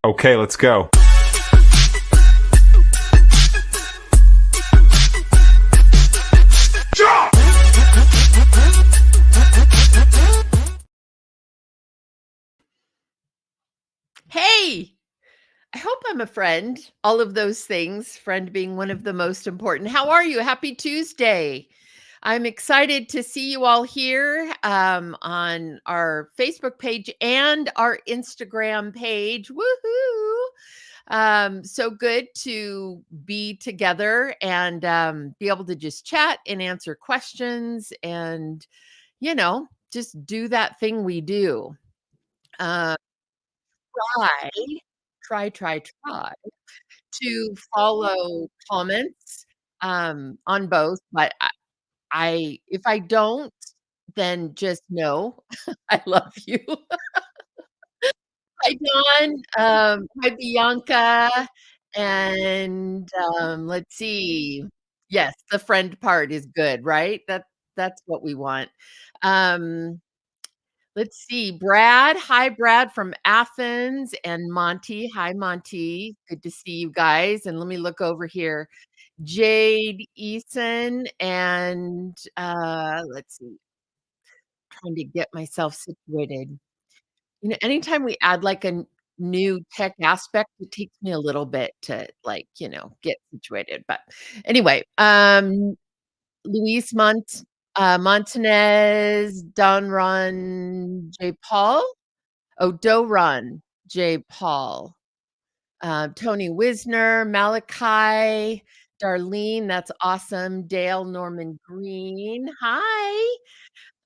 Okay, let's go. Hey, I hope I'm a friend. All of those things, friend being one of the most important. How are you? Happy Tuesday. I'm excited to see you all here on our Facebook page and our Instagram page. Woohoo! So good to be together and be able to just chat and answer questions and, just do that thing we do. Uh, try, try to follow comments, on both, but I if I don't, then just know I love you. Hi, Don, hi, Bianca, and, let's see. Yes, the friend part is good, right? That's what we want. Um, let's see, Brad. Hi, Brad from Athens, and Monty. Hi, Monty. Good to see you guys, and let me look over here. Jade Eason and, let's see, trying to get myself situated. Anytime we add, like, a new tech aspect, it takes me a little bit to, like, get situated, but anyway, Luis Montanez, Donron J. Paul? Oh, Doron J. Paul. Tony Wisner, Malachi, Darlene, that's awesome. Dale Norman Green. Hi.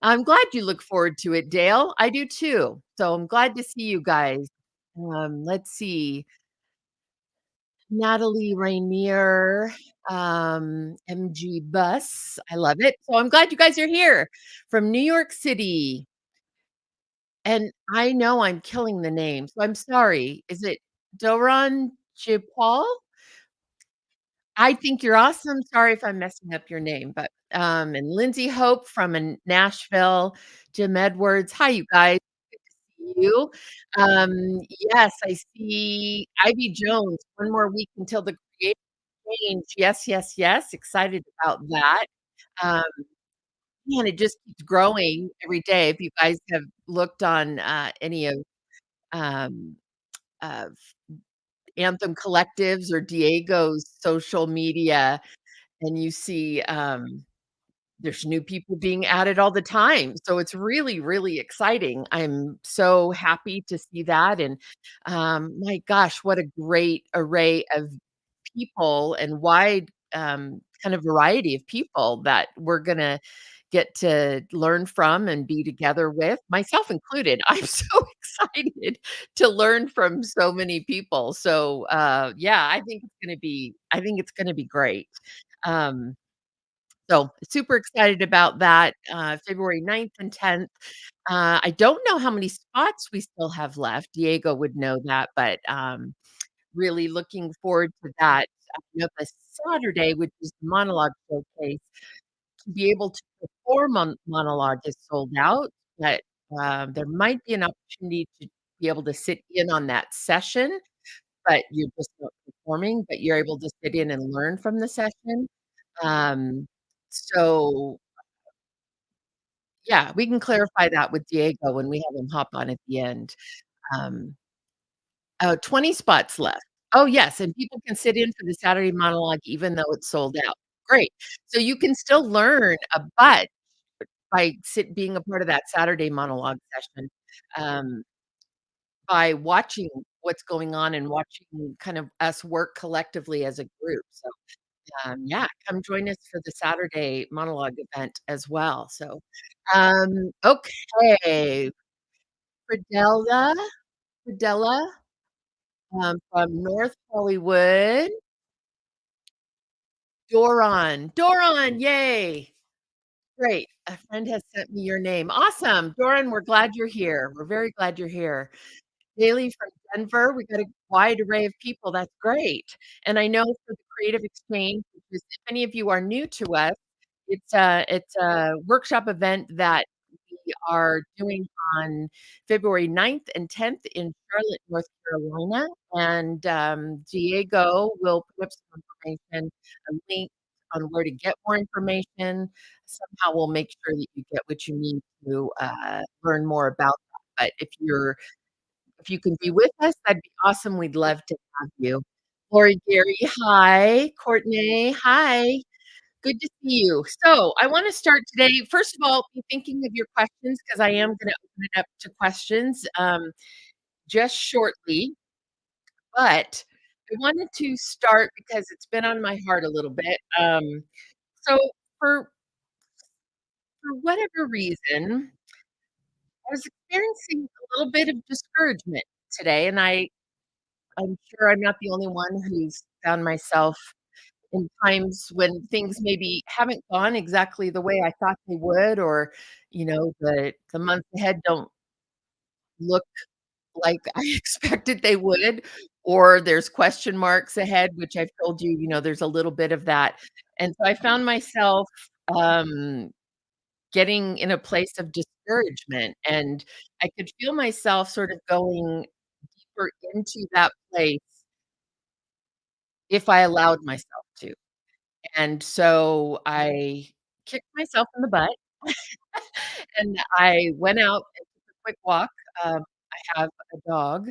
I'm glad you look forward to it, Dale. I do too. So I'm glad to see you guys. Let's see. Natalie Rainier, MG Bus. I love it. So I'm glad you guys are here from New York City. And I know I'm killing the name, so I'm sorry. Is it Doron Jipal? I think you're awesome. Sorry if I'm messing up your name, but, and Lindsay Hope from in Nashville, Jim Edwards. Hi, you guys. Good to see you. Um, yes, I see Ivy Jones, 1 more week until the creative change. Yes, yes, yes. Excited about that. Um, man, it just keeps growing every day. If you guys have looked on, any um, of Anthem Collectives or Diego's social media, and you see, there's new people being added all the time. So it's really, really exciting. I'm so happy to see that. And my gosh, what a great array of people and wide kind of variety of people that we're going to get to learn from and be together with, myself included. I'm so excited to learn from so many people. So yeah, I think it's going to be great. Um, so super excited about that, February 9th and 10th. I don't know how many spots we still have left. Diego would know that, but really looking forward to that. The Saturday, which is the monologue showcase, to be able to perform on monologue is sold out, but there might be an opportunity to be able to sit in on that session, but you're just not performing, but you're able to sit in and learn from the session. Um, so yeah, we can clarify that with Diego when we have him hop on at the end. Um, oh, 20 spots left. Oh, yes, and people can sit in for the Saturday monologue even though it's sold out. Great. So you can still learn a bunch by being a part of that Saturday monologue session, um, by watching what's going on and watching kind of us work collectively as a group. So, yeah, come join us for the Saturday monologue event as well. So, okay. Fridella Fridella, from North Hollywood. Doron, yay. Great. A friend has sent me your name. Awesome. Doran, we're glad you're here. We're very glad you're here. Haley from Denver, we got a wide array of people. That's great. And I know for the Creative Exchange, which is if any of you are new to us, it's a workshop event that we are doing on February 9th and 10th in Charlotte, North Carolina, and, Diego will put up some information, a link on where to get more information. Somehow we'll make sure that you get what you need to, learn more about that, but if you can be with us, that'd be awesome, we'd love to have you. Lori, Gary, hi. Courtney, hi. Good to see you. So, I wanna start today first of all, be thinking of your questions because I am gonna open it up to questions, just shortly, but I wanted to start because it's been on my heart a little bit. So for for whatever reason, I was experiencing a little bit of discouragement today, and I'm sure I'm not the only one who's found myself in times when things maybe haven't gone exactly the way I thought they would, or, the months ahead don't look like I expected they would, or there's question marks ahead, which I've told you, there's a little bit of that. And so I found myself, um, getting in a place of discouragement, and I could feel myself sort of going deeper into that place if I allowed myself to. And so I kicked myself in the butt, and I went out and took a quick walk. I have a dog,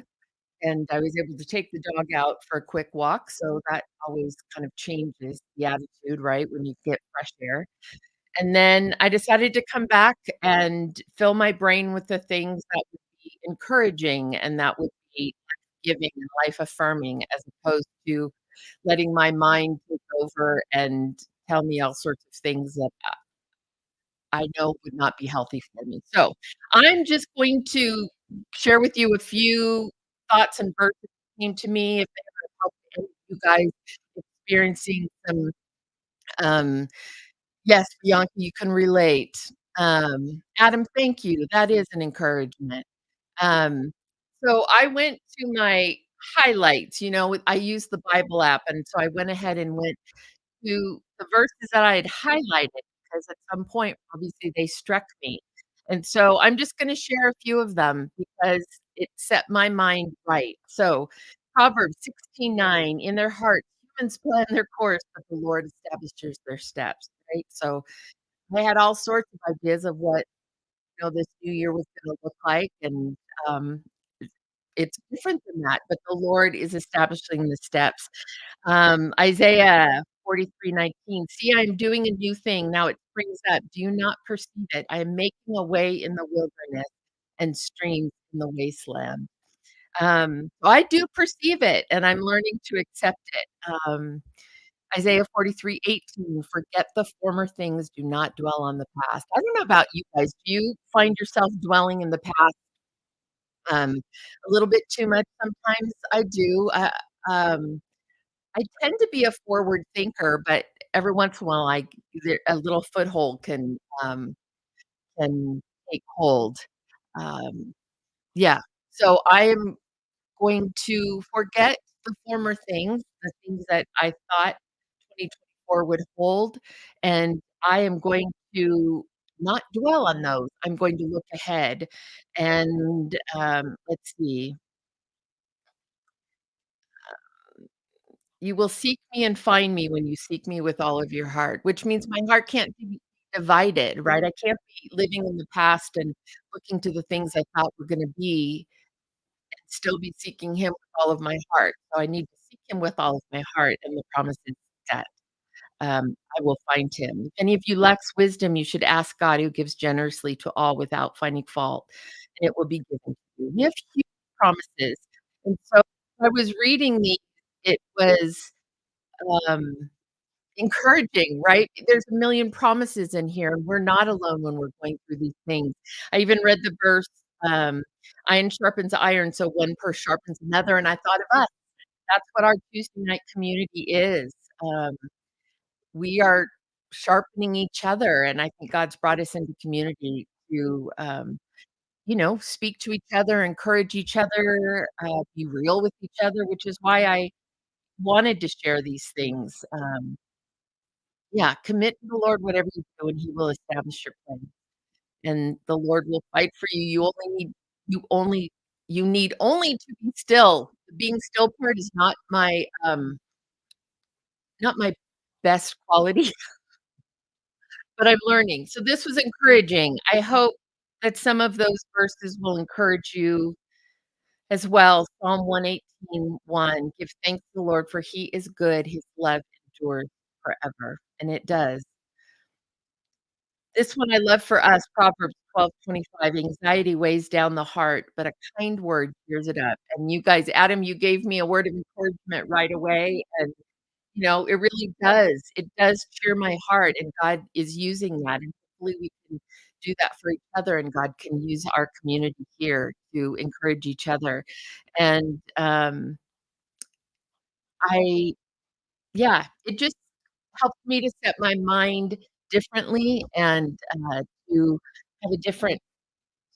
and I was able to take the dog out for a quick walk, so that always kind of changes the attitude, right, when you get fresh air. And then I decided to come back and fill my brain with the things that would be encouraging and that would be life-giving and life-affirming as opposed to letting my mind take over and tell me all sorts of things that I know would not be healthy for me. So, I'm just going to share with you a few thoughts and verses that came to me if they ever help any of you guys experiencing some, um yes, Bianca, you can relate. Adam, thank you. That is an encouragement. Um, so I went to my highlights, I use the Bible app, and so I went ahead and went to the verses that I had highlighted because at some point, obviously, they struck me. And so I'm just gonna share a few of them because it set my mind right. So Proverbs 16:9, "In their hearts, humans plan their course, but the Lord establishes their steps," right? So I had all sorts of ideas of what, this new year was gonna look like, and, um, it's different than that, but the Lord is establishing the steps. Isaiah 43:19, "See, I am doing a new thing, now it springs up. Do you not perceive it? I am making a way in the wilderness and streams in the wasteland." I do perceive it, and I'm learning to accept it. Isaiah 43:18, "Forget the former things, do not dwell on the past." I don't know about you guys, do you find yourself dwelling in the past, um, a little bit too much sometimes? I do. Um I tend to be a forward thinker, but every once in a while, a little foothold can take hold. Um, yeah. So I am going to forget the former things, the things that I thought 2024 would hold, and I am going to not dwell on those. I'm going to look ahead and, let's see. You will seek me and find me when you seek me with all of your heart, which means my heart can't be divided, right? I can't be living in the past and looking to the things I thought were gonna be and still be seeking him with all of my heart. So I need to seek him with all of my heart, and the promise is that, I will find him. If any of you lacks wisdom, you should ask God who gives generously to all without finding fault, and it will be given to you. We have huge promises, and so I was reading these, it was um, encouraging, right? There's a million promises in here, and we're not alone when we're going through these things. I even read the verse, um, "Iron sharpens iron, so one person sharpens another," and I thought of us. That's what our Tuesday night community is. Um, we are sharpening each other, and I think God's brought us into community to, speak to each other, encourage each other, be real with each other, which is why I wanted to share these things. Yeah, commit to the Lord whatever you do, and He will establish your plan. and the Lord will fight for you. You only you need only to be still. The being still part is not my best quality, but I'm learning. So this was encouraging. I hope that some of those verses will encourage you as well. Psalm 118:1, give thanks to the Lord, for he is good, his love endures forever, and it does. This one I love for us, Proverbs 12:25, anxiety weighs down the heart, but a kind word cheers it up. And you guys, Adam, you gave me a word of encouragement right away, and, it really does. It does cheer my heart, and God is using that, and hopefully we can do that for each other, and God can use our community here to encourage each other. And, I yeah, it just helps me to set my mind differently and, to have a different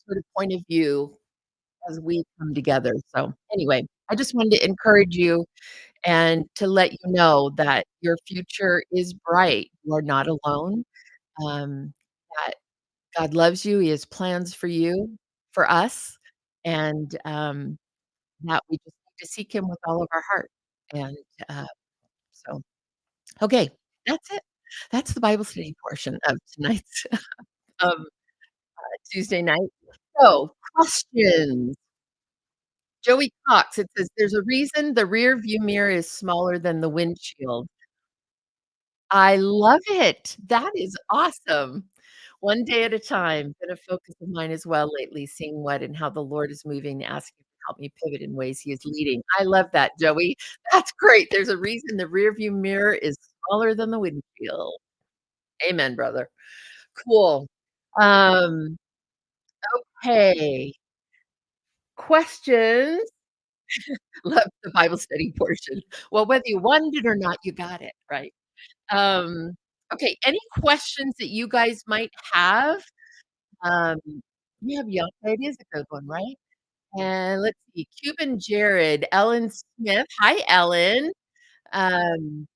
sort of point of view as we come together. So, anyway, I just wanted to encourage you and to let you know that your future is bright. You are not alone, um, that God loves you, He has plans for you, for us, and, that we just need to seek Him with all of our heart. And, uh, so okay, that's it. That's the Bible study portion of tonight's, um, Tuesday night. So, questions. Joey Cox, it says, "There's a reason the rear view mirror is smaller than the windshield." I love it. That is awesome. One day at a time. Been a focus of mine as well lately, seeing what and how the Lord is moving, asking to help me pivot in ways He is leading. I love that, Joey. That's great. There's a reason the rear view mirror is smaller than the windshield. Amen, brother. Cool. Um, okay. Questions? Love the Bible study portion. Well, whether you wanted it or not, you got it, right? Um, okay, any questions that you guys might have? Um, you have Yelp, it is a good one, right? And let's see, Cuban Jared, Ellen Smith. Hi, Ellen. Um,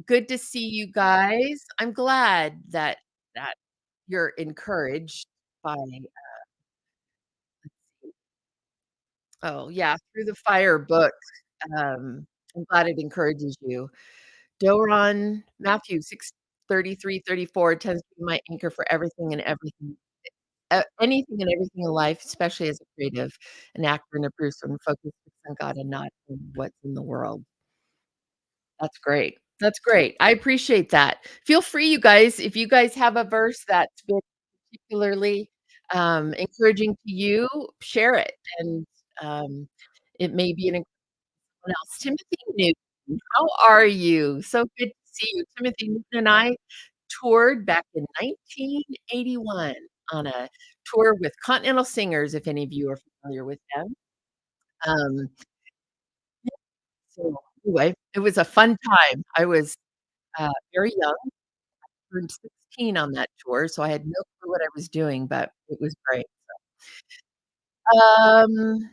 good to see you guys. I'm glad that you're encouraged by oh, yeah, Through the Fire book. I'm glad it encourages you. Doron Matthew 6:33-34 tends to be my anchor for everything and everything, anything and everything in life, especially as a creative, an actor, and a producer. I'm focused on God and not on what's in the world. That's great. That's great. I appreciate that. Feel free, you guys, if you guys have a verse that's been particularly, encouraging to you, share it, and, um, it may be an someone else. Timothy Newton, how are you? So good to see you. Timothy Newton and I toured back in 1981 on a tour with Continental Singers, if any of you are familiar with them. Um, so anyway, it was a fun time. I was, very young, turned 16 on that tour, so I had no clue what I was doing, but it was great. Um,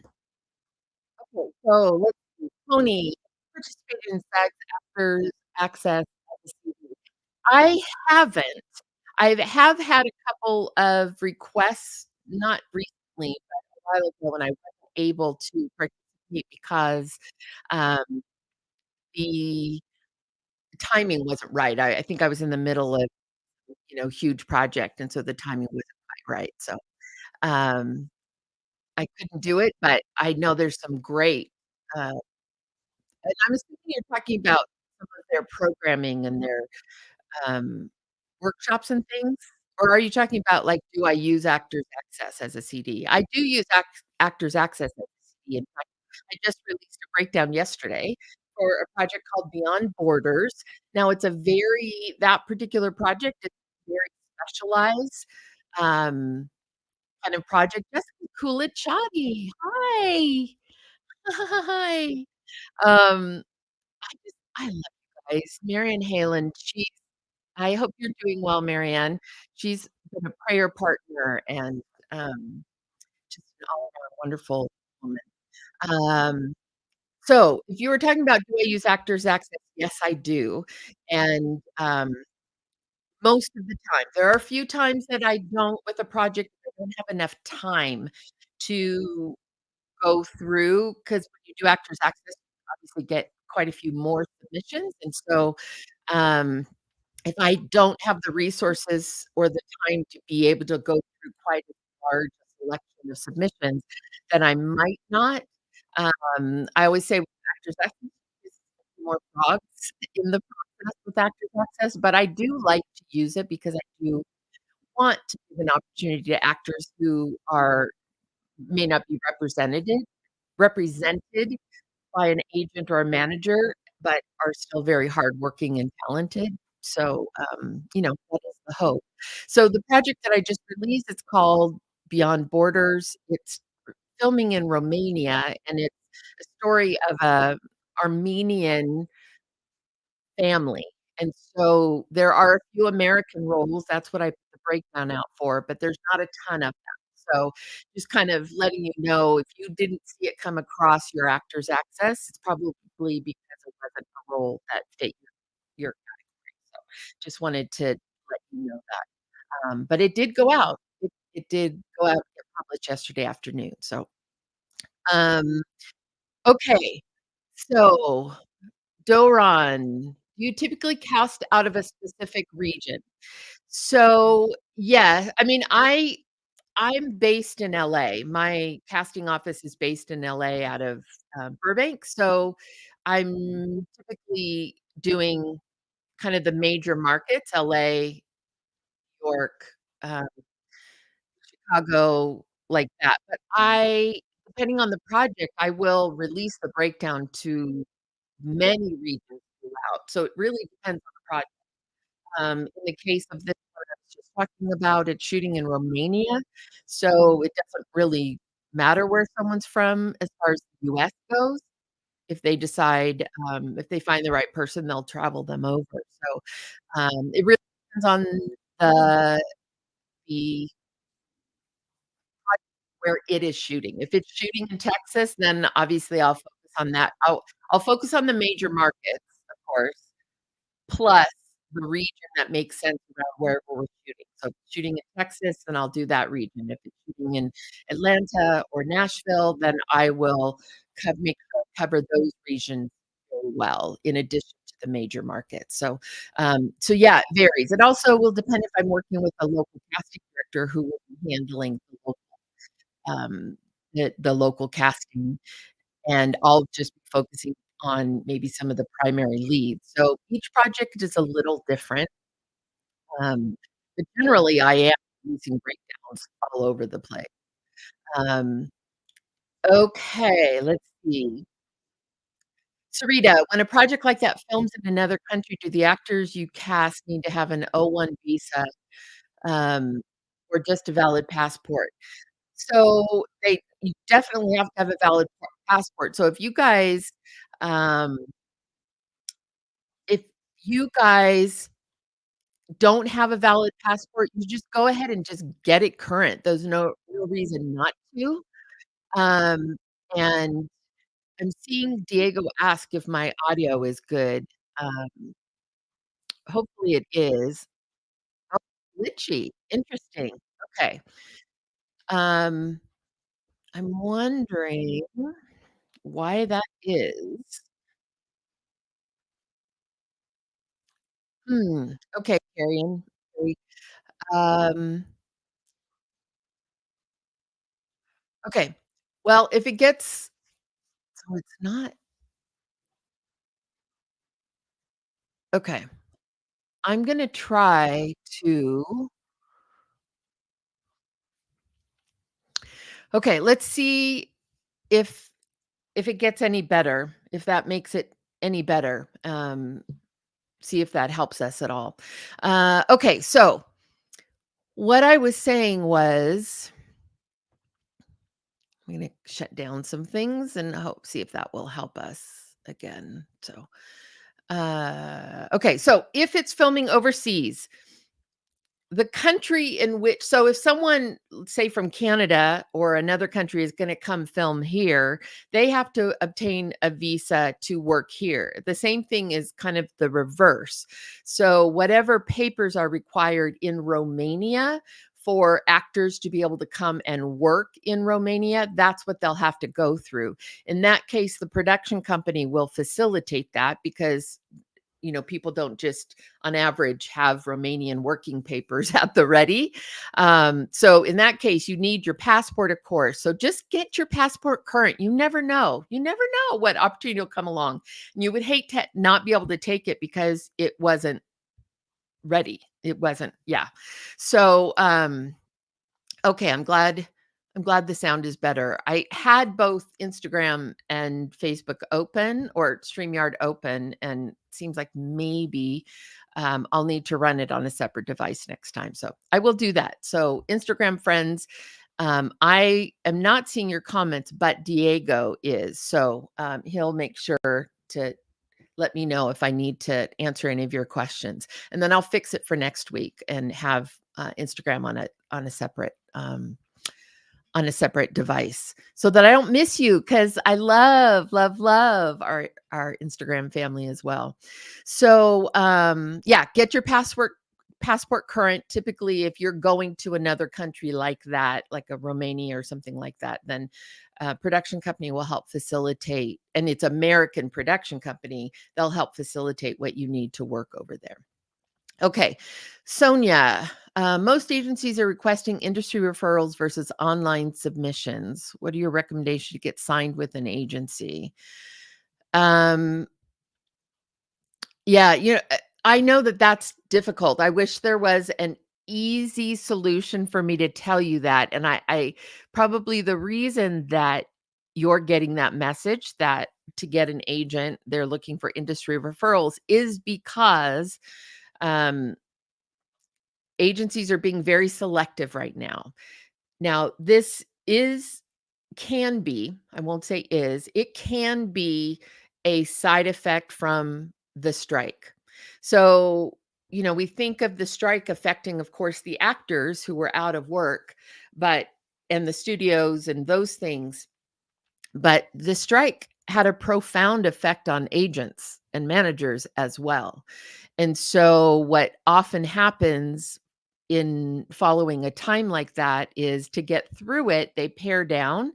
okay, so let's see. Tony, participated in SAG's Actors Access I haven't. I have had a couple of requests, not recently, but a while ago when I wasn't able to participate because, um, the timing wasn't right. I think I was in the middle of, huge project, and so the timing wasn't quite right. So, um, I couldn't do it, but I know there's some great, and I'm assuming you're talking about some of their programming and their Um, workshops and things? Or are you talking about, like, do I use Actors Access as a CD? I do use Actors Access as a CD. In fact, I just released a breakdown yesterday for a project called Beyond Borders. Now it's a very that particular project is very specialized, um, kind of project. Jessica Coolidge-Chadi, hi. Hi. I love you guys. Marian Halen, I hope you're doing well, Marianne. She's been a prayer partner and, just an all-around wonderful woman. Um, so if you were talking about do I use Actors Access? Yes, I do, and, most of the time. There are a few times that I don't with a project don't have enough time to go through because when you do Actors Access, you obviously get quite a few more submissions, and so, um, if I don't have the resources or the time to be able to go through quite a large selection of submissions, then I might not. I always say with Actors Access, just more frogs in the process with Actors Access, but I do like to use it because I do want to give an opportunity to actors who are may not be represented by an agent or a manager, but are still very hardworking and talented. So, that is the hope. So the project that I just released, it's called Beyond Borders. It's filming in Romania, and it's a story of a Armenian family, and so there are a few American roles, that's what I put the breakdown out for, but there's not a ton of them. So, just kind of letting you know if you didn't see it come across your Actors Access, it's probably because it wasn't a role that fit your category, so just wanted to let you know that, but it did go out. It did go out and get published yesterday afternoon, so, um, okay. So Doran, you typically cast out of a specific region. So, yeah, I mean, I'm based in LA. My casting office is based in LA out of, Burbank, so I'm typically doing kind of the major markets, LA, York, um, Chicago, like that, but depending on the project, I will release the breakdown to many regions throughout, so it really depends on the project. In the case of this one I was just talking about, it's shooting in Romania, so it doesn't really matter where someone's from as far as the US goes. If they decide, if they find the right person, they'll travel them over, so, it really depends on the the where it is shooting. If it's shooting in Texas, then obviously I'll focus on that. I'll focus on the major markets, of course, plus the region that makes sense around wherever we're shooting. So if it's shooting in Texas, then I'll do that region. If it's shooting in Atlanta or Nashville, then I will make sure I cover those regions very well in addition to the major markets. So, yeah, it varies. It also will depend if I'm working with a local casting director who will be handling um, the local casting, and I'll just be focusing on maybe some of the primary leads. So each project is a little different, but generally, I am using breakdowns all over the place. Um, okay, let's see. Sarita, when a project like that films in another country, do the actors you cast need to have an O-1 visa, um, or just a valid passport? So, you definitely have to have a valid passport. So um, if you guys don't have a valid passport, you just go ahead and just get it current. There's no real reason not to. Um, and I'm seeing Diego ask if my audio is good. Hopefully it is. Oh, glitchy. Interesting. Okay. Um, I'm wondering why that is. Okay, Carrion. Okay, um, okay. Well, if it gets so it's not okay. I'm gonna try to okay, let's see if if it gets any better, if that makes it any better. See if that helps us at all. Okay, so what I was saying was I'm gonna shut down some things and hope see if that will help us again. So okay, so if it's filming overseas, the country in which so if someone, say from Canada or another country is gonna come film here, they have to obtain a visa to work here. The same thing is kind of the reverse. So whatever papers are required in Romania for actors to be able to come and work in Romania, that's what they'll have to go through. In that case, the production company will facilitate that because people don't just on average have Romanian working papers at the ready. So in that case, you need your passport, of course. So just get your passport current. You never know. You never know what opportunity will come along. And you would hate to not be able to take it because it wasn't ready. It wasn't, yeah. So okay, I'm glad the sound is better. I had both Instagram and Facebook open or StreamYard open, and it seems like maybe I'll need to run it on a separate device next time. So I will do that. So Instagram friends, I am not seeing your comments, but Diego is. So he'll make sure to let me know if I need to answer any of your questions, and then I'll fix it for next week and have Instagram on a separate device so that I don't miss you, because I love, love, love our Instagram family as well. So yeah, get your passport current. Typically, if you're going to another country like that, like a Romania or something like that, then production company will help facilitate, and it's American production company. They'll help facilitate what you need to work over there. Okay, Sonia, most agencies are requesting industry referrals versus online submissions. What are your recommendations to get signed with an agency? Um, yeah, I know that that's difficult. I wish there was an easy solution for me to tell you that. And I probably the reason that you're getting that message that to get an agent, they're looking for industry referrals is because um, agencies are being very selective right now. Now, this can be, I won't say is, it can be a side effect from the strike. So, we think of the strike affecting, of course, the actors who were out of work, and the studios and those things. But the strike had a profound effect on agents and managers as well. And so, what often happens in following a time like that is to get through it, they pare down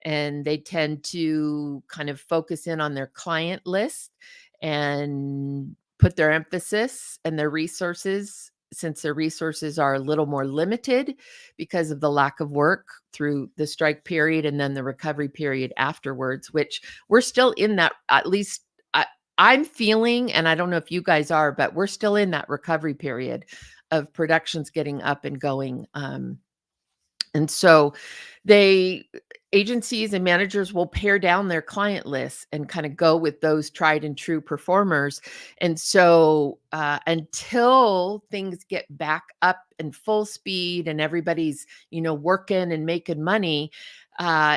and they tend to kind of focus in on their client list and put their emphasis and their resources, since their resources are a little more limited because of the lack of work through the strike period and then the recovery period afterwards, which we're still in that, at least I'm feeling, and I don't know if you guys are, but we're still in that recovery period of productions getting up and going. And so agencies and managers will pare down their client lists and kind of go with those tried and true performers. And so until things get back up in full speed and everybody's, working and making money,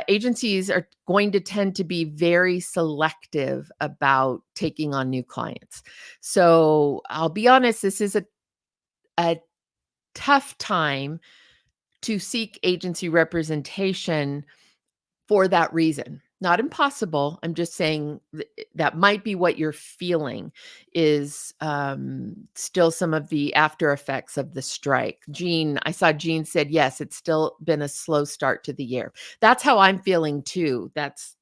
agencies are going to tend to be very selective about taking on new clients. So I'll be honest, this is a tough time to seek agency representation for that reason. Not impossible. I'm just saying that might be what you're feeling is still some of the after effects of the strike. I saw Jean said, yes, it's still been a slow start to the year. That's how I'm feeling too. That's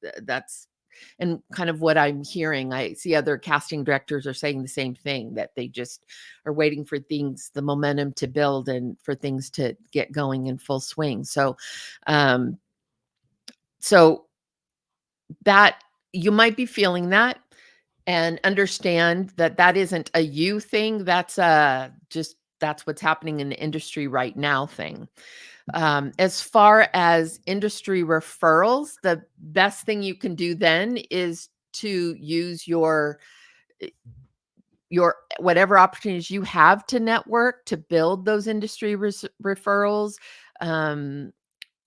and kind of what I'm hearing. I see other casting directors are saying the same thing, that they just are waiting for the momentum to build and for things to get going in full swing. Um, so that you might be feeling that, and understand that that isn't a you thing. That's what's happening in the industry right now thing. As far as industry referrals, the best thing you can do then is to use your whatever opportunities you have to network to build those industry referrals. Um,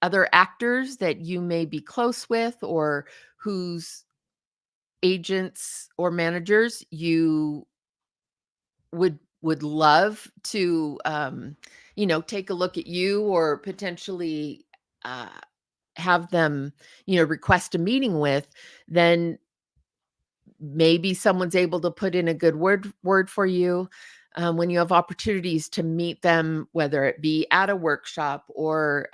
Other actors that you may be close with, or whose agents or managers you would love to take a look at you, or potentially uh, have them request a meeting with, then maybe someone's able to put in a good word for you. when you have opportunities to meet them, whether it be at a workshop or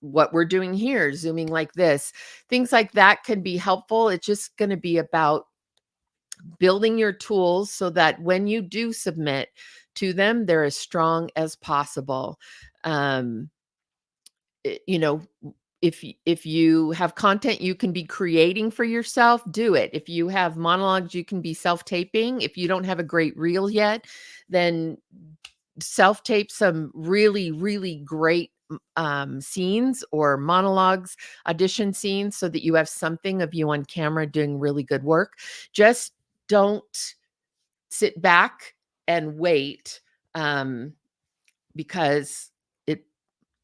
what we're doing here, Zooming like this, things like that can be helpful. It's just going to be about building your tools so that when you do submit to them, they're as strong as possible. Um, you know, if you have content you can be creating for yourself, do it. If you have monologues you can be self-taping. If you don't have a great reel yet, then self-tape some really, really great scenes or monologues, audition scenes, so that you have something of you on camera doing really good work. Just don't sit back and wait, um, because it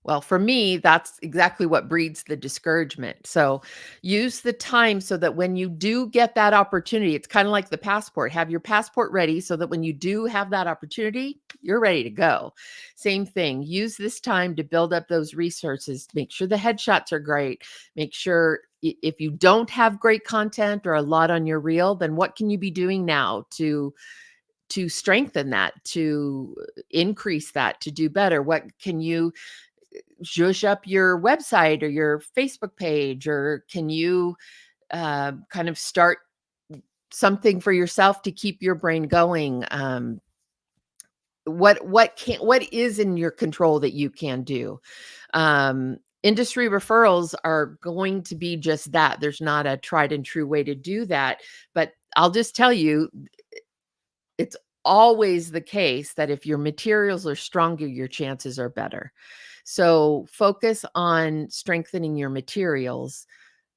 well, for me, that's exactly what breeds the discouragement. So use the time so that when you do get that opportunity, it's kind of like the passport. Have your passport ready so that when you do have that opportunity, you're ready to go. Same thing. Use this time to build up those resources. Make sure the headshots are great. Make sure if you don't have great content or a lot on your reel, then what can you be doing now to strengthen that, to increase that, to do better? What can you zhuzh up your website or your Facebook page, or can you kind of start something for yourself to keep your brain going? What is in your control that you can do? Industry referrals are going to be just that. There's not a tried and true way to do that, but I'll just tell you, it's always the case that if your materials are stronger, your chances are better. So focus on strengthening your materials,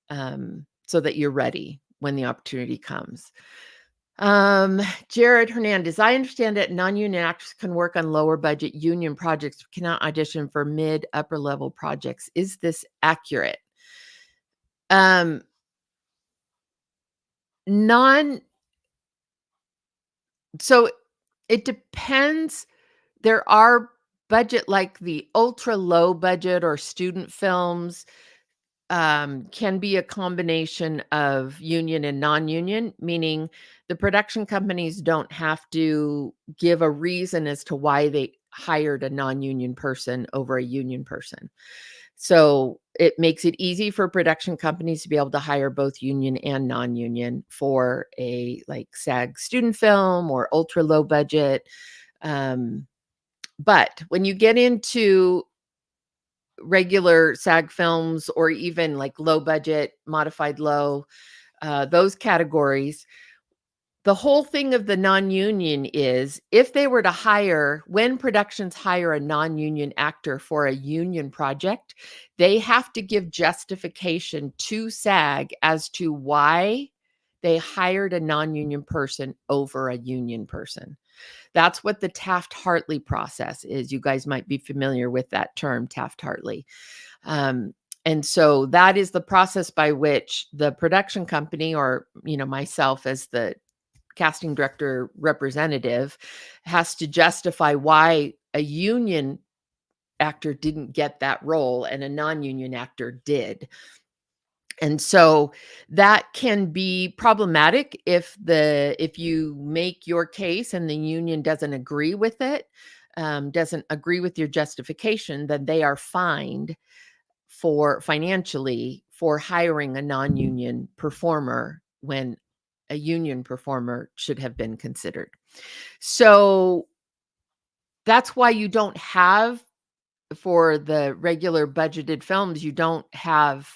so that you're ready when the opportunity comes. Jared Hernandez, I understand that non-union actors can work on lower budget union projects, but cannot audition for mid upper level projects. Is this accurate? Um, non so it depends. There are budget, like the ultra low budget or student films, can be a combination of union and non-union, meaning the production companies don't have to give a reason as to why they hired a non-union person over a union person. So it makes it easy for production companies to be able to hire both union and non-union for a like SAG student film or ultra low budget. Um, but when you get into regular SAG films or even like low budget, modified low, those categories, the whole thing of the non-union is if they were to hire, when productions hire a non-union actor for a union project, they have to give justification to SAG as to why they hired a non-union person over a union person. That's what the Taft-Hartley process is. You guys might be familiar with that term, Taft-Hartley. Um, and so that is the process by which the production company, or myself as the casting director representative, has to justify why a union actor didn't get that role and a non-union actor did. And so that can be problematic if you make your case and the union doesn't agree with it, doesn't agree with your justification, then they are fined for financially for hiring a non-union performer when a union performer should have been considered. So that's why you don't have, for the regular budgeted films, you don't have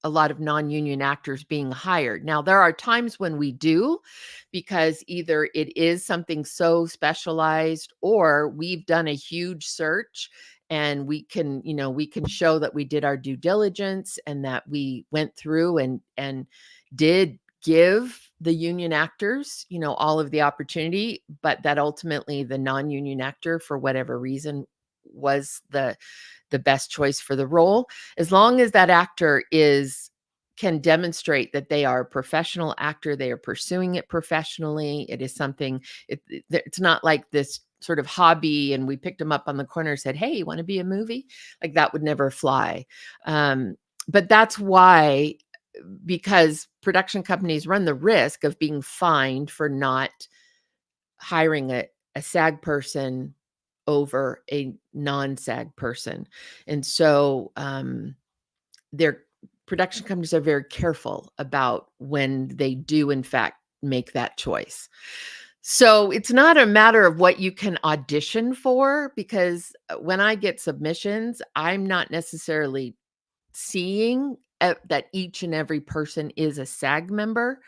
a lot of non-union actors being hired. Now, there are times when we do, because either it is something so specialized or we've done a huge search and we can show that we did our due diligence and that we went through and did give the union actors, all of the opportunity, but that ultimately the non-union actor, for whatever reason, was the best choice for the role. As long as that actor can demonstrate that they are a professional actor, they are pursuing it professionally. It is something, it's not like this sort of hobby and we picked them up on the corner and said, "Hey, you want to be a movie?" Like that would never fly. But that's why, because production companies run the risk of being fined for not hiring a SAG person over a non-SAG person. And so their production companies are very careful about when they do in fact make that choice. So it's not a matter of what you can audition for, because when I get submissions, I'm not necessarily seeing that each and every person is a SAG member.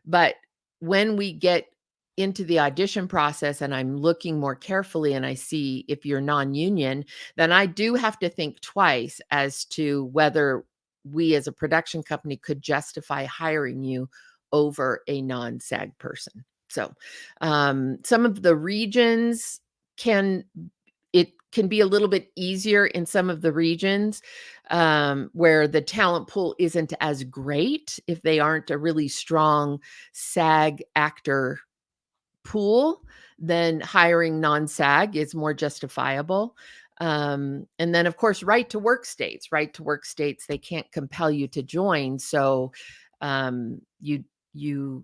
But when we get into the audition process and I'm looking more carefully and I see if you're non-union, then I do have to think twice as to whether we as a production company could justify hiring you over a non-SAG person. So, some of the regions can it can be a little bit easier in some of the regions, where the talent pool isn't as great if they aren't a really strong SAG actor pool, then hiring non-SAG is more justifiable. And then, of course, right to work states, they can't compel you to join. So you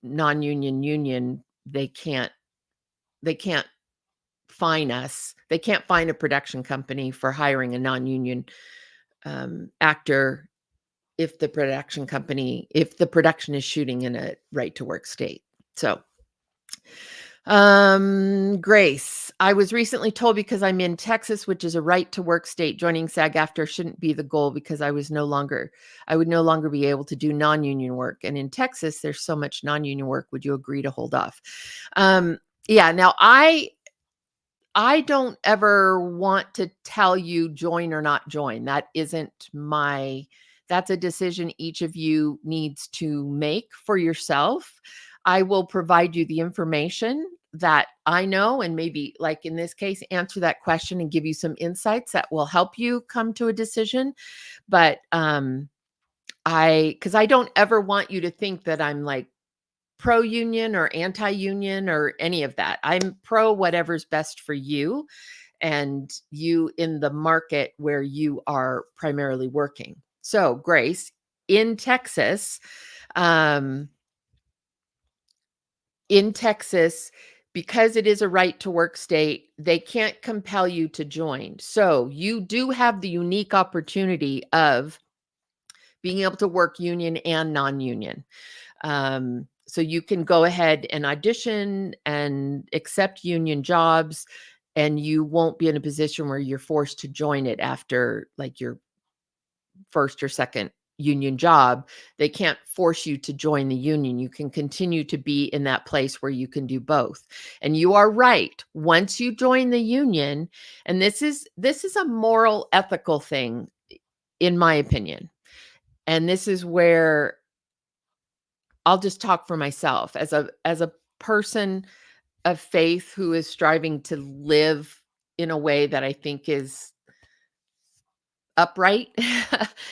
non-union union, they can't fine us. They can't fine a production company for hiring a non-union actor if the production is shooting in a right to work state. So, Grace, I was recently told because I'm in Texas, which is a right to work state, joining SAG after shouldn't be the goal because I would no longer be able to do non-union work. And in Texas, there's so much non-union work. Would you agree to hold off? Yeah. Now I don't ever want to tell you join or not join. That's a decision each of you needs to make for yourself. I will provide you the information that I know, and maybe, like in this case, answer that question and give you some insights that will help you come to a decision. But because I don't ever want you to think that I'm like pro-union or anti-union or any of that. I'm pro whatever's best for you and you in the market where you are primarily working. So, Grace, in Texas, um, in Texas, because it is a right to work state, they can't compel you to join. So you do have the unique opportunity of being able to work union and non-union. So you can go ahead and audition and accept union jobs, and you won't be in a position where you're forced to join it after like your first or second union job. They can't force you to join the union. You can continue to be in that place where you can do both. And you are right. Once you join the union, and this is a moral ethical thing in my opinion. And this is where I'll just talk for myself as a person of faith who is striving to live in a way that I think is upright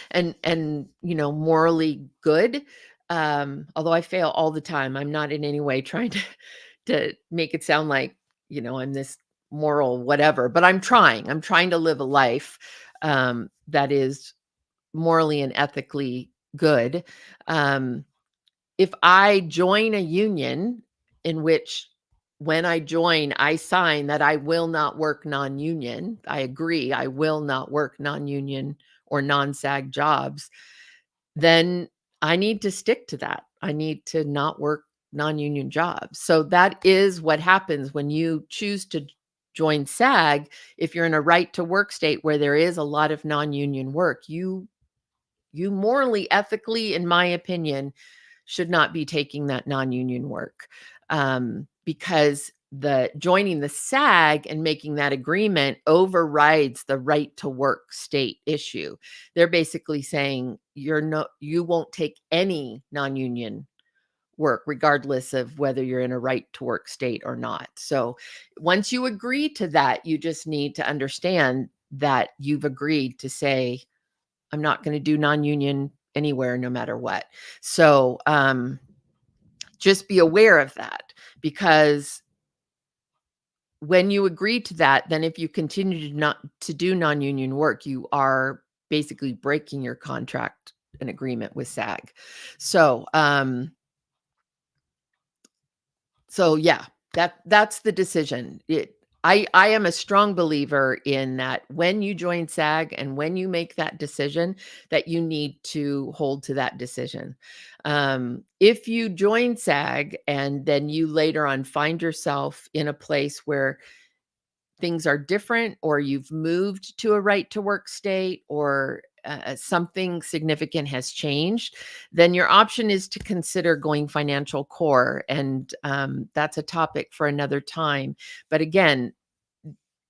and morally good. Although I fail all the time. I'm not in any way trying to make it sound like, I'm this moral whatever, but I'm trying. I'm trying to live a life that is morally and ethically good. If I join a union in which when I join, I sign that I will not work non-union. I agree, I will not work non-union or non-SAG jobs. Then I need to stick to that. I need to not work non-union jobs. So that is what happens when you choose to join SAG. If you're in a right to work state where there is a lot of non-union work, you morally, ethically, in my opinion, should not be taking that non-union work, because the joining the SAG and making that agreement overrides the right to work state issue. They're basically saying you won't take any non-union work regardless of whether you're in a right to work state or not. So once you agree to that, you just need to understand that you've agreed to say, I'm not going to do non-union anywhere, no matter what. So just be aware of that, because when you agree to that, then if you continue to do non-union work, you are basically breaking your contract and agreement with SAG. So yeah, That's the decision. I am a strong believer in that when you join SAG and when you make that decision, that you need to hold to that decision. If you join SAG and then you later on find yourself in a place where things are different or you've moved to a right to work state or something significant has changed, then your option is to consider going financial core. And that's a topic for another time. But again,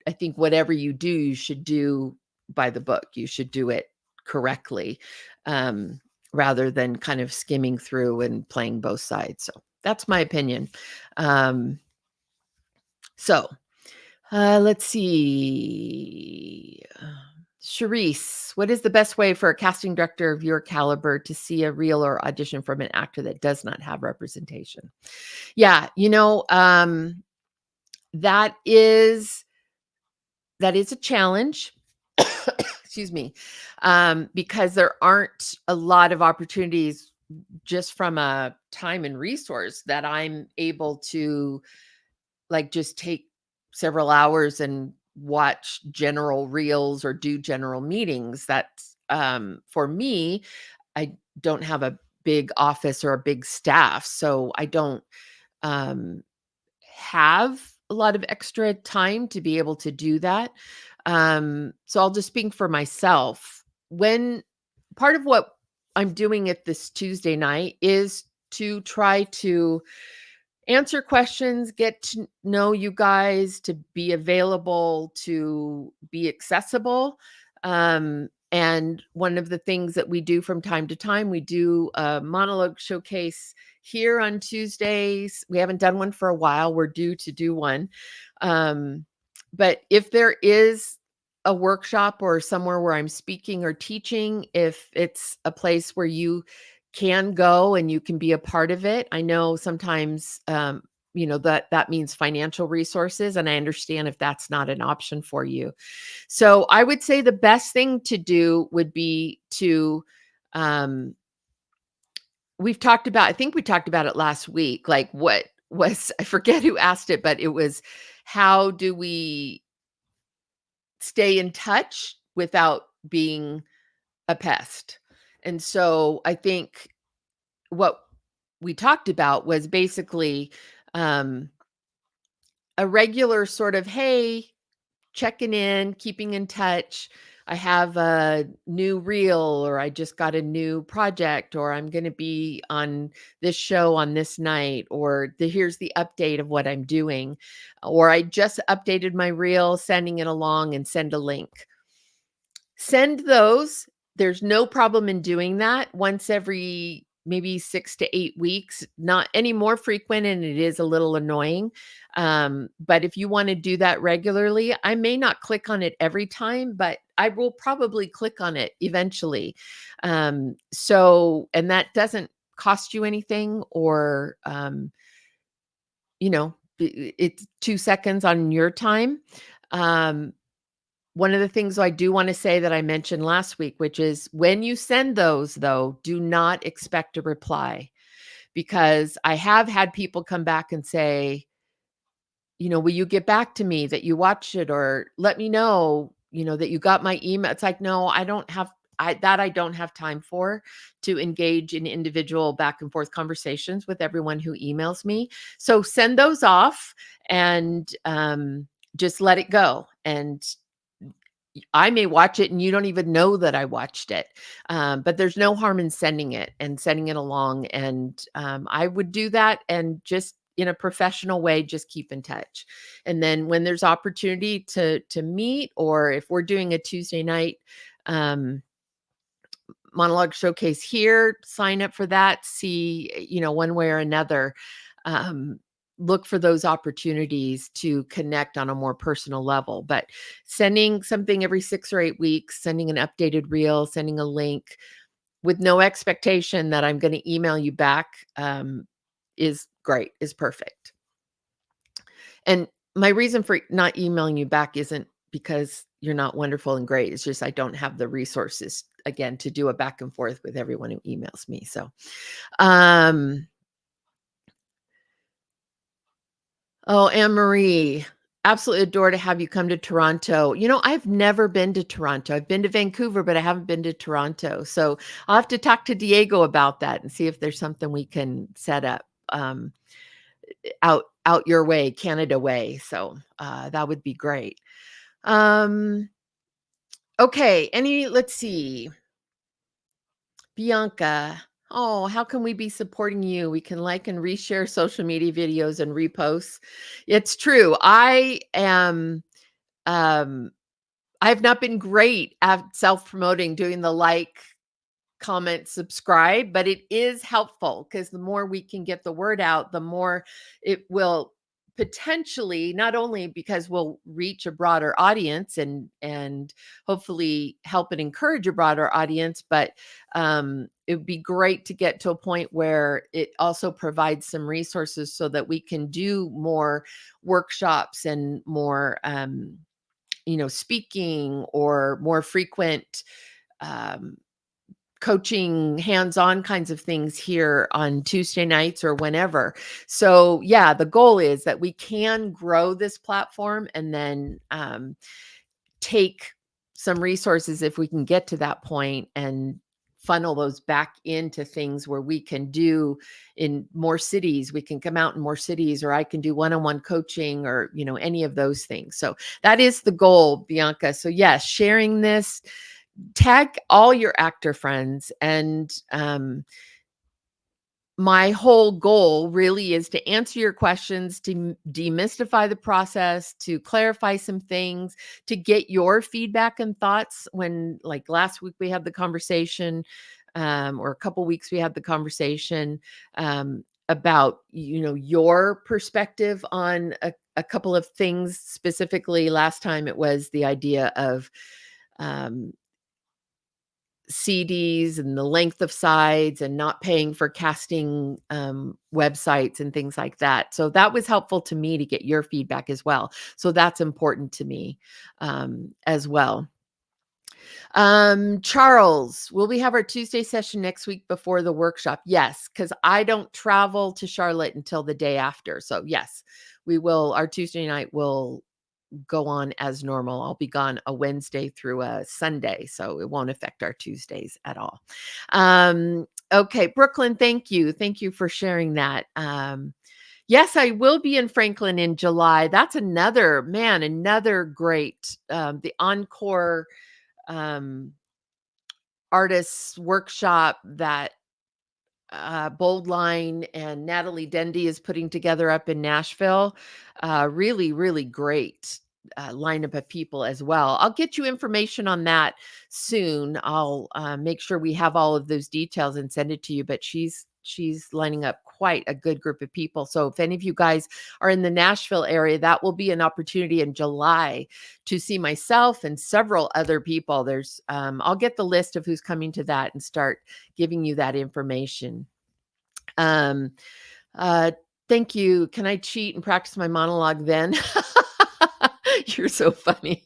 I think whatever you do, you should do by the book. You should do it correctly, um, rather than kind of skimming through and playing both sides. So that's my opinion. Um, so let's see. Charisse, what is the best way for a casting director of your caliber to see a reel or audition from an actor that does not have representation? Yeah, that is that is a challenge. Excuse me. Because there aren't a lot of opportunities just from a time and resource that I'm able to like just take several hours and watch general reels or do general meetings. That's for me, I don't have a big office or a big staff, so I don't um have a lot of extra time to be able to do that. So I'll just speak for myself. When part of what I'm doing at this Tuesday night is to try to answer questions, get to know you guys, to be available, to be accessible. And one of the things that we do from time to time, we do a monologue showcase here on Tuesdays. We haven't done one for a while. We're due to do one. But if there is a workshop or somewhere where I'm speaking or teaching, if it's a place where you can go and you can be a part of it. I know sometimes that means financial resources, and I understand if that's not an option for you. So I would say the best thing to do would be to um I think we talked about it last week, like what was I forget who asked it, but it was how do we stay in touch without being a pest? And so I think what we talked about was basically um, a regular sort of, hey, checking in, keeping in touch. I have a new reel, or I just got a new project, or I'm going to be on this show on this night, or here's the update of what I'm doing, or I just updated my reel, sending it along and send a link. Send those. There's no problem in doing that once every maybe 6 to 8 weeks, not any more frequent, and it is a little annoying. But if you wanna do that regularly, I may not click on it every time, but I will probably click on it eventually. And that doesn't cost you anything or, it's 2 seconds on your time. Um, One of the things I do wanna say that I mentioned last week, which is when you send those, though, do not expect a reply, because I have had people come back and say, "Will you get back to me that you watched it, or let me know, that you got my email?" It's like, "No, I don't have time for, to engage in individual back and forth conversations with everyone who emails me." So send those off and, just let it go, and I may watch it and you don't even know that I watched it. But there's no harm in sending it and sending it along. And I would do that and just in a professional way, just keep in touch. And then when there's opportunity to meet, or if we're doing a Tuesday night um, monologue showcase here, sign up for that. See, one way or another. Um, Look for those opportunities to connect on a more personal level. But sending something every 6 or 8 weeks, sending an updated reel, sending a link with no expectation that I'm going to email you back, is great, is perfect. And my reason for not emailing you back isn't because you're not wonderful and great. It's just I don't have the resources, again, to do a back and forth with everyone who emails me. So, um, Oh, Anne Marie, absolutely adore to have you come to Toronto. I've never been to Toronto. I've been to Vancouver, but I haven't been to Toronto. So I'll have to talk to Diego about that and see if there's something we can set up out your way, Canada way. So that would be great. Um, okay. Let's see. Bianca. Oh, how can we be supporting you? We can like and reshare social media videos and reposts. It's true. Um, I've not been great at self-promoting, doing the like, comment, subscribe, but it is helpful because the more we can get the word out, the more it will potentially, not only because we'll reach a broader audience and hopefully help and encourage a broader audience, but it would be great to get to a point where it also provides some resources so that we can do more workshops and more speaking or more frequent um, coaching, hands-on kinds of things here on Tuesday nights or whenever. So yeah, the goal is that we can grow this platform and then take some resources if we can get to that point and funnel those back into things where we can do in more cities. We can come out in more cities, or I can do one-on-one coaching, or any of those things. So that is the goal, Bianca. So yes, sharing this, tag all your actor friends, and my whole goal really is to answer your questions, to demystify the process, to clarify some things, to get your feedback and thoughts. When, like last week, we had the conversation, or a couple weeks we had the conversation about your perspective on a couple of things. Specifically, last time it was the idea of um, CDs and the length of sides and not paying for casting websites and things like that. So that was helpful to me to get your feedback as well. So that's important to me as well. Charles, will we have our Tuesday session next week before the workshop? Yes, because I don't travel to Charlotte until the day after. So yes, we will. Our Tuesday night will go on as normal. I'll be gone a Wednesday through a Sunday, so it won't affect our Tuesdays at all. Okay, Brooklyn, thank you. Thank you for sharing that. Yes, I will be in Franklin in July. That's another great, the Encore um, artists workshop that Bold Line and Natalie Dendy is putting together up in Nashville. Really, really great lineup of people as well. I'll get you information on that soon. I'll make sure we have all of those details and send it to you. But she's lining up quite a good group of people. So if any of you guys are in the Nashville area, that will be an opportunity in July to see myself and several other people. I'll get the list of who's coming to that and start giving you that information. Um, uh, Thank you. Can I cheat and practice my monologue then? You're so funny.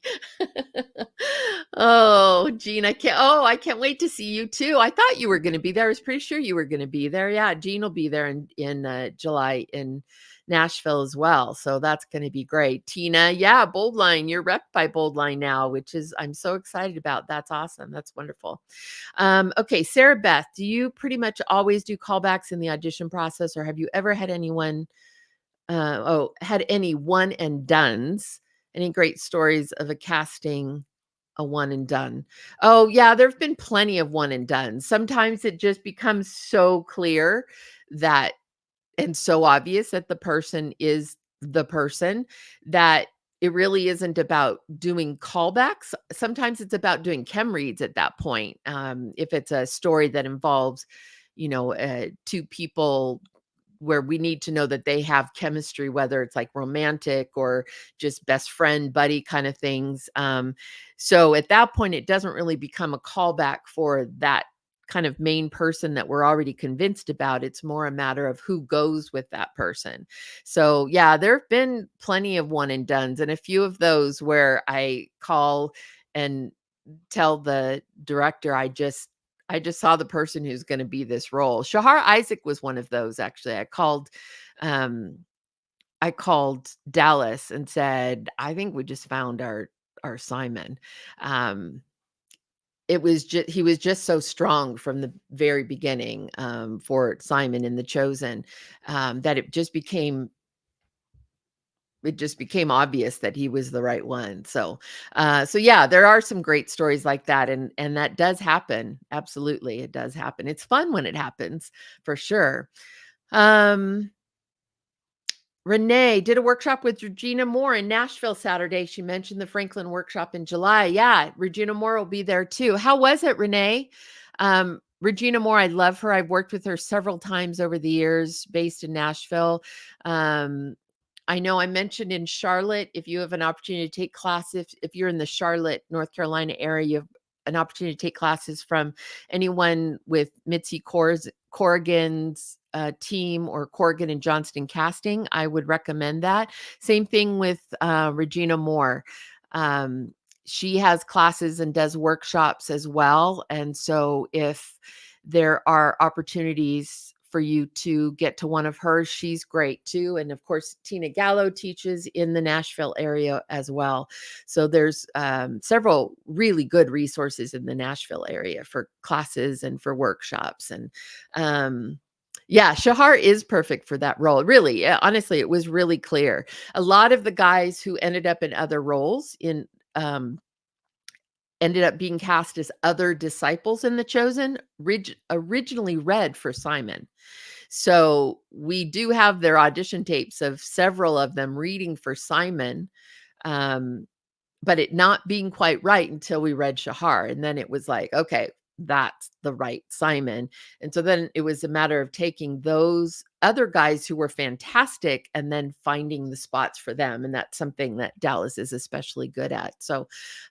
Oh, Jean, I can't wait to see you too. I thought you were going to be there. I was pretty sure you were going to be there. Yeah, Jean will be there in July in Nashville as well. So that's going to be great. Tina, yeah, Bold Line, you're rep by Bold Line now, which is I'm so excited about. That's awesome. That's wonderful. Okay, Sarah Beth, do you pretty much always do callbacks in the audition process, or have you ever had had any one and dones? Any great stories of a casting a one and done? Oh, yeah, there've been plenty of one and done. Sometimes it just becomes so clear that and so obvious that the person is the person that it really isn't about doing callbacks. Sometimes it's about doing chem reads at that point. If it's a story that involves, two people where we need to know that they have chemistry, whether it's like romantic or just best friend, buddy kind of things. So at that point, it doesn't really become a callback for that kind of main person that we're already convinced about. It's more a matter of who goes with that person. So yeah, there have been plenty of one and dones, and a few of those where I call and tell the director I just saw the person who's going to be this role. Shahar Isaac was one of those. Actually, I called um I called Dallas and said, "I think we just found our Simon." Um, it was just he was just so strong from the very beginning, for Simon in The Chosen, that it just became obvious that he was the right one. So yeah, there are some great stories like that, and that does happen. Absolutely, it does happen. It's fun when it happens, for sure. Um, Renee did a workshop with Regina Moore in Nashville Saturday. She mentioned the Franklin workshop in July. Yeah, Regina Moore will be there too. How was it, Renee? Regina Moore, I love her. I've worked with her several times over the years, based in Nashville. Um, I know I mentioned in Charlotte, if you have an opportunity to take classes, if you're in the Charlotte, North Carolina area, you have an opportunity to take classes from anyone with Mitzi Corrigan's team, or Corrigan and Johnston Casting, I would recommend that. Same thing with Regina Moore. Um, she has classes and does workshops as well. And so if there are opportunities for you to get to one of hers, she's great too. And of course, Tina Gallo teaches in the Nashville area as well. So there's several really good resources in the Nashville area for classes and for workshops. And yeah, Shahar is perfect for that role. Really, honestly, it was really clear. A lot of the guys who ended up in other roles um, ended up being cast as other disciples in The Chosen, originally read for Simon. So we do have their audition tapes of several of them reading for Simon, um, but it not being quite right until we read Shahar. And then it was like, okay, that's the right Simon. And so then it was a matter of taking those other guys who were fantastic and then finding the spots for them. And that's something that Dallas is especially good at.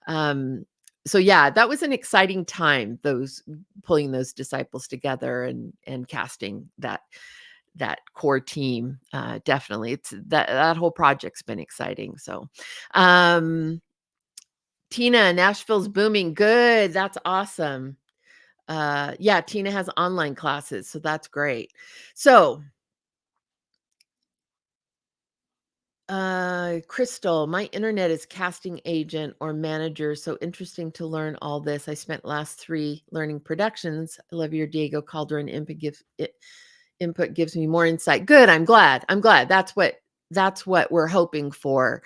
Um, so yeah, that was an exciting time, those pulling those disciples together and casting that core team. Definitely. It's that whole project's been exciting. So um Tina, Nashville's booming. Good. That's awesome. Yeah, Tina has online classes, so that's great. So, Crystal, my internet is casting agent or manager, so interesting to learn all this. I spent last 3 learning productions. I love your Diego Calderon input gives me more insight. Good, I'm glad. I'm glad. That's what we're hoping for.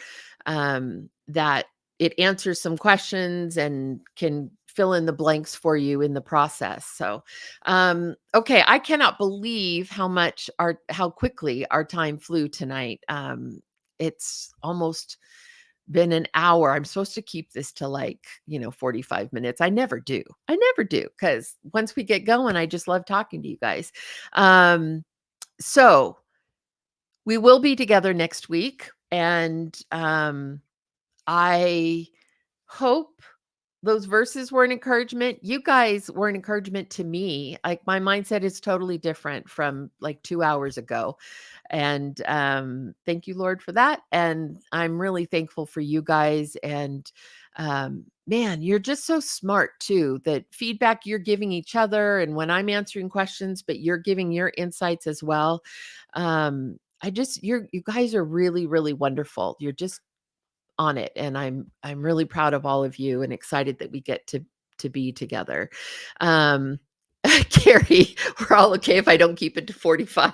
That it answers some questions and can fill in the blanks for you in the process. So, okay, I cannot believe how quickly our time flew tonight. It's almost been an hour. I'm supposed to keep this to, like, 45 minutes. I never do. I never do, because once we get going, I just love talking to you guys. Um, so we will be together next week, and I hope those verses were an encouragement. You guys were an encouragement to me. Like, my mindset is totally different from like 2 hours ago. And thank you, Lord, for that. And I'm really thankful for you guys. And man, you're just so smart too. That feedback you're giving each other, and when I'm answering questions, but you're giving your insights as well. You guys are really, really wonderful. You're just on it, and I'm really proud of all of you and excited that we get to be together. Um, Carrie, we're all okay if I don't keep it to 45.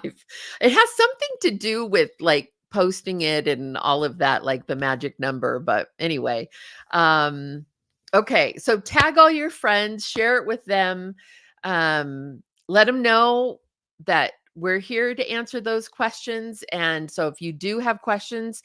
It has something to do with like posting it and all of that, like the magic number. But anyway, okay. So tag all your friends, share it with them. Let them know that we're here to answer those questions. And so if you do have questions,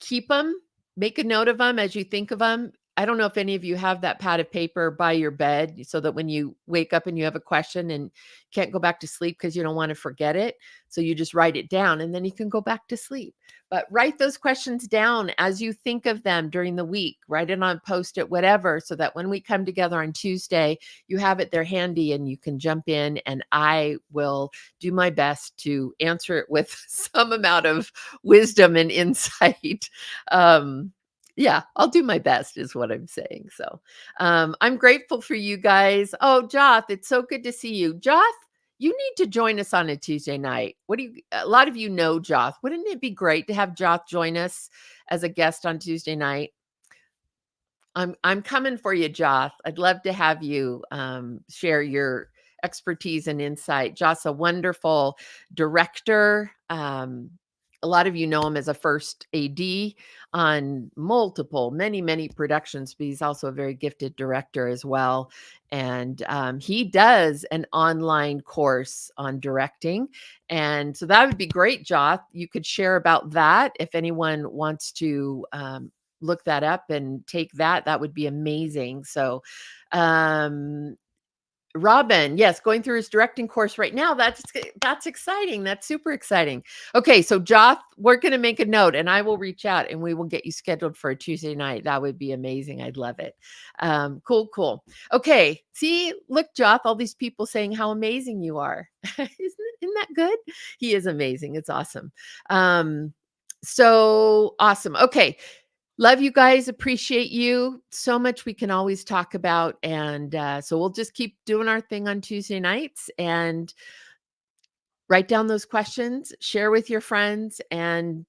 keep them, make a note of them as you think of them. I don't know if any of you have that pad of paper by your bed so that when you wake up and you have a question and can't go back to sleep because you don't want to forget it. So you just write it down and then you can go back to sleep. But write those questions down as you think of them during the week. Write it on Post-it, whatever, so that when we come together on Tuesday, you have it there handy and you can jump in, and I will do my best to answer it with some amount of wisdom and insight. Yeah, I'll do my best is what I'm saying. So I'm grateful for you guys. Oh, Joth, it's so good to see you. Joth, You need to join us on a Tuesday night. What do you A lot of you know Joth. Wouldn't it be great to have Joth join us as a guest on Tuesday night? I'm coming for you, Joth. I'd love to have you share your expertise and insight. Joth's a wonderful director. A lot of you know him as a first AD on many productions, but he's also a very gifted director as well. And he does an online course on directing. And so that would be great, Joth. You could share about that if anyone wants to look that up and take that. That would be amazing. So, um, Robin, yes, going through his directing course right now. That's exciting. That's super exciting. Okay, so Joth, we're going to make a note, and I will reach out, and we will get you scheduled for a Tuesday night. That would be amazing. I'd love it. Cool. Okay, see, look, Joth, all these people saying how amazing you are. Isn't that good? He is amazing. It's awesome. So awesome. Okay. Love you guys. Appreciate you so much. We can always talk about. And so we'll just keep doing our thing on Tuesday nights and write down those questions, share with your friends, and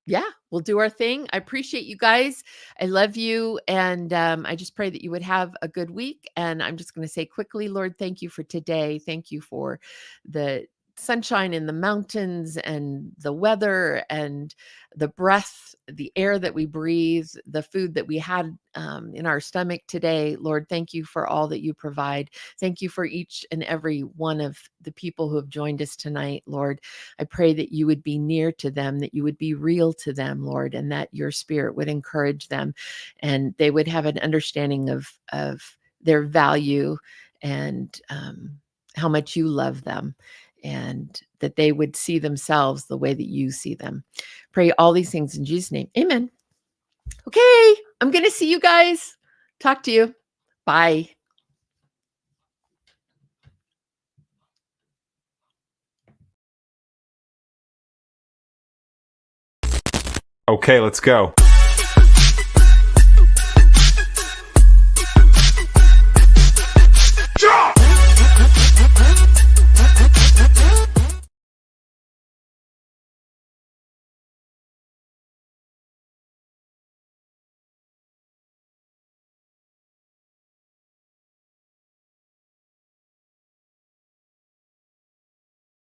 yeah, we'll do our thing. I appreciate you guys. I love you. And I just pray that you would have a good week. And I'm just going to say quickly, Lord, thank you for today. Thank you for the sunshine in the mountains and the weather and the breath, the air that we breathe, the food that we had in our stomach today. Lord, thank you for all that you provide. Thank you for each and every one of the people who have joined us tonight, Lord. I pray that you would be near to them, that you would be real to them, Lord, and that your spirit would encourage them and they would have an understanding of their value and how much you love them, and that they would see themselves the way that you see them. Pray all these things in Jesus' name. Amen. Okay, I'm going to see you guys. Talk to you. Bye. Okay, let's go.